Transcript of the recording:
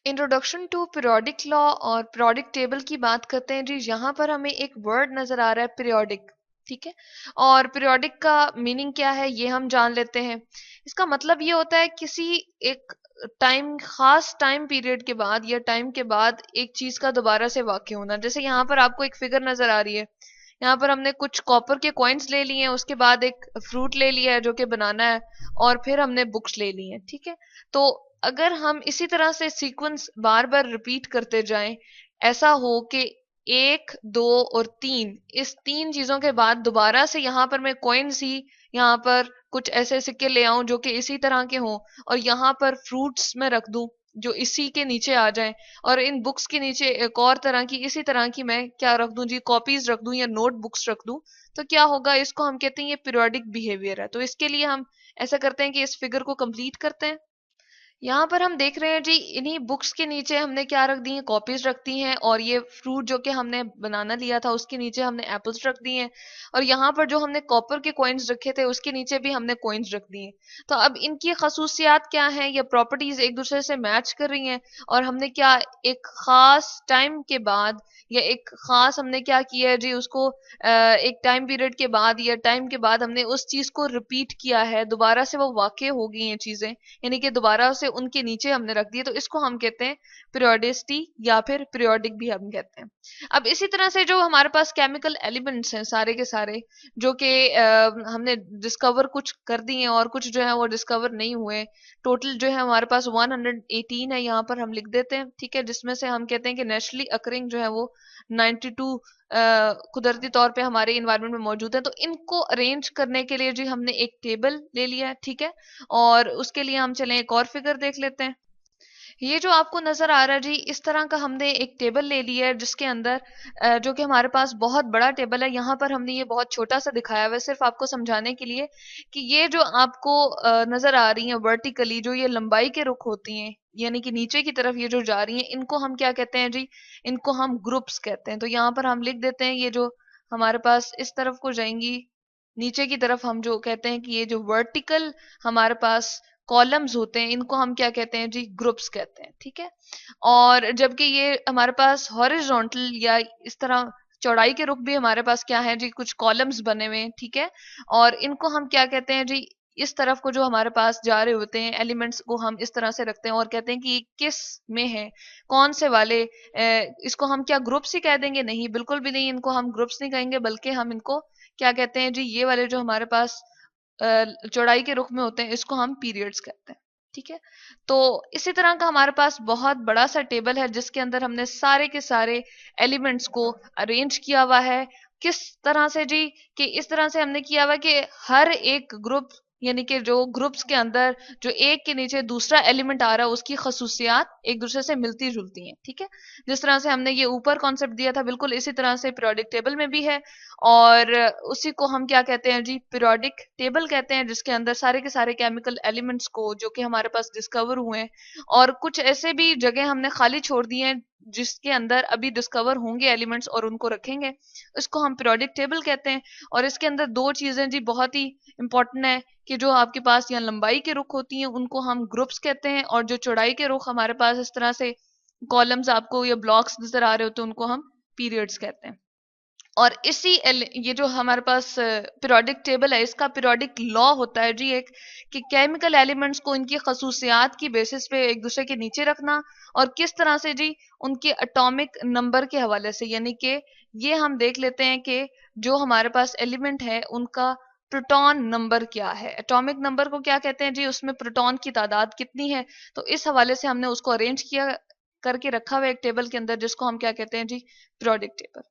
Introduction to periodic law और periodic table की बात करते हैं जी। यहाँ पर हमें एक वर्ड नजर आ रहा है पीरियोडिक, ठीक है। और पीरियोडिक का मीनिंग क्या है ये हम जान लेते हैं। इसका मतलब ये होता है किसी एक खास टाइम पीरियड के बाद या टाइम के बाद एक चीज का दोबारा से वाक़ होना। जैसे यहाँ पर आपको एक फिगर नजर आ रही है, यहाँ पर हमने कुछ कॉपर के कॉइन्स ले लिए हैं, उसके बाद एक फ्रूट ले लिया है जो कि बनाना है, और फिर हमने बुक्स ले ली हैं, ठीक है। तो अगर हम इसी तरह से सीक्वेंस बार बार रिपीट करते जाएं, ऐसा हो कि एक, दो और तीन, इस तीन चीजों के बाद दोबारा से यहाँ पर मैं कॉइन्स ही, यहाँ पर कुछ ऐसे सिक्के ले आऊं जो कि इसी तरह के हों, और यहाँ पर फ्रूट्स में रख दूं जो इसी के नीचे आ जाएं, और इन बुक्स के नीचे एक और तरह की इसी तरह की मैं क्या रख दूं जी, कॉपीज रख दूं या नोट बुक्स रख दूं, तो क्या होगा, इसको हम कहते हैं ये पीरियोडिक बिहेवियर है। तो इसके लिए हम ऐसा करते हैं कि इस फिगर को कंप्लीट करते हैं। यहाँ पर हम देख रहे हैं जी, इन्हीं बुक्स के नीचे हमने क्या रख दी है, कॉपीज रख दी हैं, और ये फ्रूट जो कि हमने बनाना लिया था उसके नीचे हमने एप्पल्स रख दिए हैं, और यहाँ पर जो हमने कॉपर के कॉइन्स रखे थे उसके नीचे भी हमने कॉइन्स रख दिए। तो अब इनकी खसूसियात क्या हैं, या प्रॉपर्टीज एक दूसरे से मैच कर रही हैं, और हमने क्या एक खास टाइम के बाद या एक खास हमने क्या किया है जी, उसको एक टाइम पीरियड के बाद या टाइम के बाद हमने उस चीज को रिपीट किया है, दोबारा से वो वाक़ई हो गई हैं चीजें, यानी कि दोबारा से उनके नीचे हमने रख दिए, तो इसको हम कहते हैं पीरियोडिसिटी या फिर पीरियोडिक भी हम कहते हैं। अब इसी तरह से जो हमारे पास केमिकल एलिमेंट्स हैं सारे के सारे, जो कि हमने डिस्कवर कुछ कर दिए हैं और कुछ जो है वो डिस्कवर नहीं हुए, टोटल जो है हमारे पास 118 है, यहाँ पर हम लिख देते हैं, ठीक है। जिसमें से हम कहते हैं कि नेचुरली अकरिंग जो है वो 92 कुदरती तौर पे हमारे इन्वायरमेंट में मौजूद है। तो इनको अरेंज करने के लिए जी हमने एक टेबल ले लिया है, ठीक है। और उसके लिए हम चलें एक और फिगर देख लेते हैं। ये जो आपको नजर आ रहा है जी, इस तरह का हमने एक टेबल ले लिया है जिसके अंदर जो कि हमारे पास बहुत बड़ा टेबल है, यहाँ पर हमने ये बहुत छोटा सा दिखाया हुआ है सिर्फ आपको समझाने के लिए कि ये जो आपको नजर आ रही है वर्टिकली, जो ये लंबाई के रुख होती हैं यानी कि नीचे की तरफ ये जो जा रही हैं, इनको हम क्या कहते हैं जी, इनको हम ग्रुप्स कहते हैं। तो यहाँ पर हम लिख देते हैं, ये जो हमारे पास इस तरफ को जाएंगी नीचे की तरफ, हम जो कहते हैं कि ये जो वर्टिकल हमारे पास कॉलम्स होते हैं इनको हम क्या कहते हैं जी, ग्रुप्स कहते हैं, ठीक है। और जबकि ये हमारे पास हॉरिजॉन्टल या इस तरह चौड़ाई के रुख भी हमारे पास क्या है जी, कुछ कॉलम्स बने हुए हैं, ठीक है। और इनको हम क्या कहते हैं जी, इस तरफ को जो हमारे पास जा रहे होते हैं एलिमेंट्स को हम इस तरह से रखते हैं और कहते हैं कि ये किस में है, कौन से वाले, इसको हम क्या ग्रुप्स ही कह देंगे? नहीं, बिल्कुल भी नहीं, इनको हम ग्रुप्स नहीं कहेंगे, बल्कि हम इनको क्या कहते हैं जी, ये वाले जो हमारे पास चौड़ाई के रुख में होते हैं इसको हम पीरियड्स कहते हैं, ठीक है। तो इसी तरह का हमारे पास बहुत बड़ा सा टेबल है जिसके अंदर हमने सारे के सारे एलिमेंट्स को अरेंज किया हुआ है। किस तरह से जी, कि इस तरह से हमने किया हुआ है कि हर एक ग्रुप यानी कि जो ग्रुप्स के अंदर जो एक के नीचे दूसरा एलिमेंट आ रहा है उसकी खसूसियात एक दूसरे से मिलती जुलती हैं, ठीक है। जिस तरह से हमने ये ऊपर कॉन्सेप्ट दिया था बिल्कुल इसी तरह से पीरियोडिक टेबल में भी है, और उसी को हम क्या कहते हैं जी, पीरियोडिक टेबल कहते हैं, जिसके अंदर सारे के सारे केमिकल एलिमेंट्स को जो कि हमारे पास डिस्कवर हुए हैं, और कुछ ऐसे भी जगह हमने खाली छोड़ दी हैं जिसके अंदर अभी डिस्कवर होंगे एलिमेंट्स और उनको रखेंगे, इसको हम पीरियोडिक टेबल कहते हैं। और इसके अंदर दो चीजें जी बहुत ही इंपॉर्टेंट है कि जो आपके पास यहाँ लंबाई के रुख होती हैं उनको हम ग्रुप्स कहते हैं, और जो चौड़ाई के रुख हमारे पास इस तरह से कॉलम्स आपको या ब्लॉक्स नजर आ रहे होते हैं उनको हम पीरियड्स कहते हैं। और ये जो हमारे पास पीरियोडिक टेबल है इसका पीरियोडिक लॉ होता है जी एक, कि केमिकल एलिमेंट्स को इनकी खसूसियात की बेसिस पे एक दूसरे के नीचे रखना, और किस तरह से जी, उनके एटॉमिक नंबर के हवाले से, यानी कि ये हम देख लेते हैं कि जो हमारे पास एलिमेंट है उनका प्रोटॉन नंबर क्या है, एटॉमिक नंबर को क्या कहते हैं जी, उसमें प्रोटॉन की तादाद कितनी है। तो इस हवाले से हमने उसको अरेंज किया करके रखा हुआ एक टेबल के अंदर जिसको हम क्या कहते हैं जी, पीरियोडिक टेबल।